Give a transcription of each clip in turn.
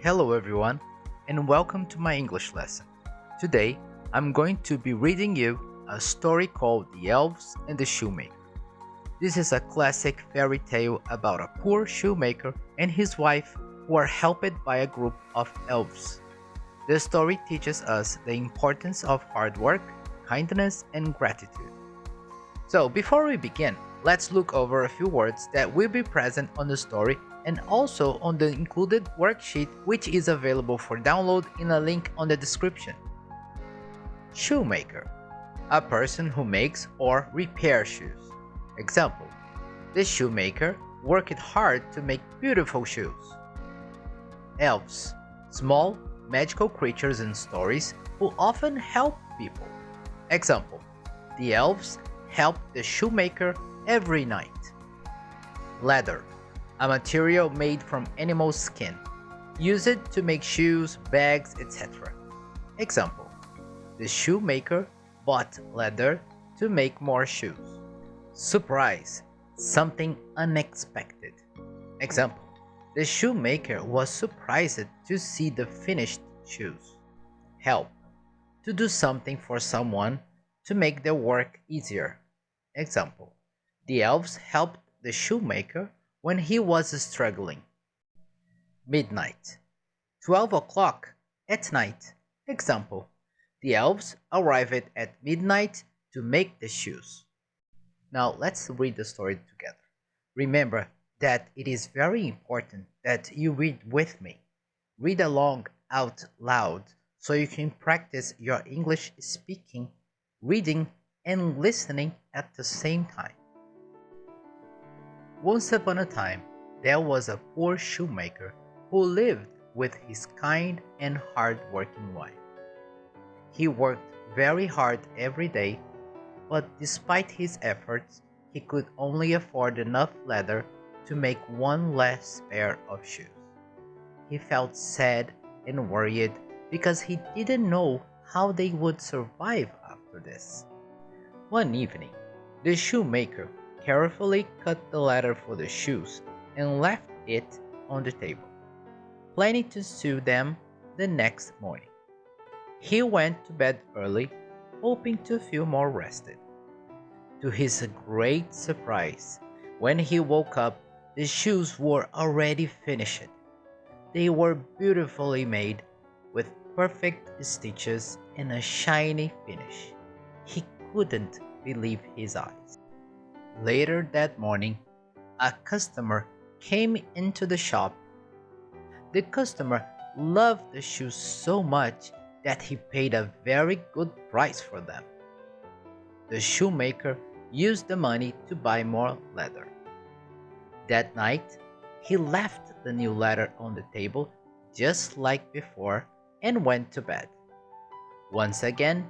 Hello everyone, and welcome to my English lesson. Today, I'm going to be reading you a story called The Elves and the Shoemaker. This is a classic fairy tale about a poor shoemaker and his wife who are helped by a group of elves. The story teaches us the importance of hard work, kindness, and gratitude. So, before we begin, let's look over a few words that will be present on the story and also on the included worksheet, which is available for download in a link on the description. Shoemaker, a person who makes or repairs shoes. Example, the shoemaker worked hard to make beautiful shoes. Elves, small, magical creatures in stories who often help people. Example, the elves help the shoemaker every night. Leather, a material made from animal skin, used to make shoes, bags, etc. Example, the shoemaker bought leather to make more shoes. Surprise, something unexpected. Example, the shoemaker was surprised to see the finished shoes. Help, to do something for someone to make their work easier. Example, the elves helped the shoemaker when he was struggling. Midnight, 12 o'clock at night. Example, the elves arrived at midnight to make the shoes. Now let's read the story together. Remember that it is very important that you read with me. Read along out loud so you can practice your English speaking, reading, and listening at the same time. Once upon a time, there was a poor shoemaker who lived with his kind and hard-working wife. He worked very hard every day, but despite his efforts, he could only afford enough leather to make one last pair of shoes. He felt sad and worried because he didn't know how they would survive after this. One evening, the shoemaker carefully cut the leather for the shoes and left it on the table, planning to sew them the next morning. He went to bed early, hoping to feel more rested. To his great surprise, when he woke up, the shoes were already finished. They were beautifully made, with perfect stitches and a shiny finish. He couldn't believe his eyes. Later that morning, a customer came into the shop. The customer loved the shoes so much that he paid a very good price for them. The shoemaker used the money to buy more leather. That night, he left the new leather on the table just like before and went to bed. Once again,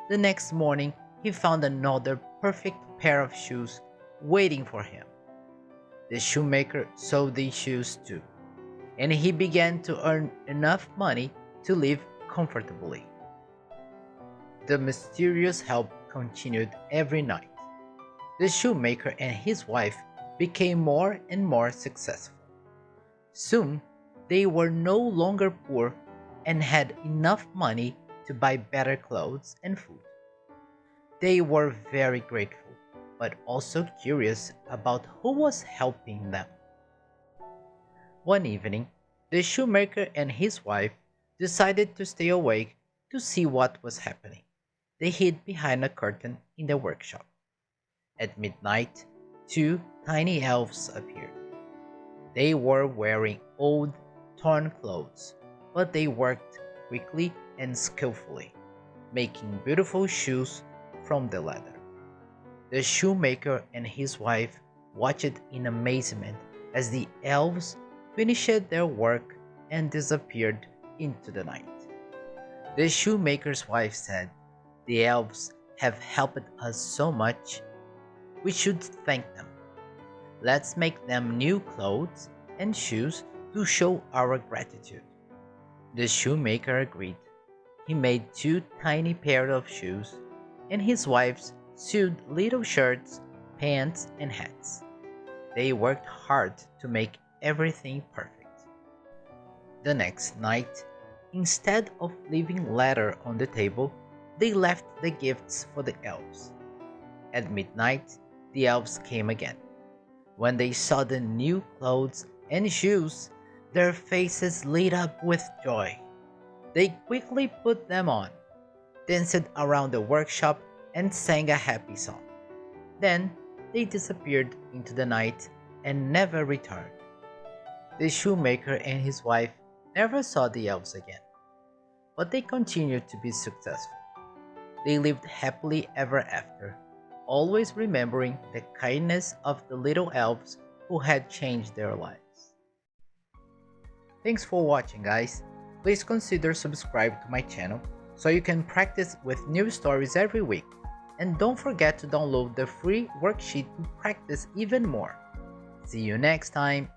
the next morning, he found another perfect pair of shoes waiting for him. The shoemaker sewed these shoes too, and he began to earn enough money to live comfortably. The mysterious help continued every night. The shoemaker and his wife became more and more successful. Soon, they were no longer poor and had enough money to buy better clothes and food. They were very grateful, but also curious about who was helping them. One evening, the shoemaker and his wife decided to stay awake to see what was happening. They hid behind a curtain in the workshop. At midnight, two tiny elves appeared. They were wearing old, torn clothes, but they worked quickly and skillfully, making beautiful shoes from the leather. The shoemaker and his wife watched in amazement as the elves finished their work and disappeared into the night. The shoemaker's wife said, "The elves have helped us so much. We should thank them. Let's make them new clothes and shoes to show our gratitude." The shoemaker agreed. He made two tiny pairs of shoes, and his wife sewed little shirts, pants, and hats. They worked hard to make everything perfect. The next night, instead of leaving letter on the table, they left the gifts for the elves. At midnight, the elves came again. When they saw the new clothes and shoes, their faces lit up with joy. They quickly put them on, danced around the workshop, and sang a happy song. Then they disappeared into the night and never returned. The shoemaker and his wife never saw the elves again, but they continued to be successful. They lived happily ever after, always remembering the kindness of the little elves who had changed their lives. Thanks for watching, guys. Please consider subscribe to my channel so you can practice with new stories every week. And don't forget to download the free worksheet to practice even more. See you next time.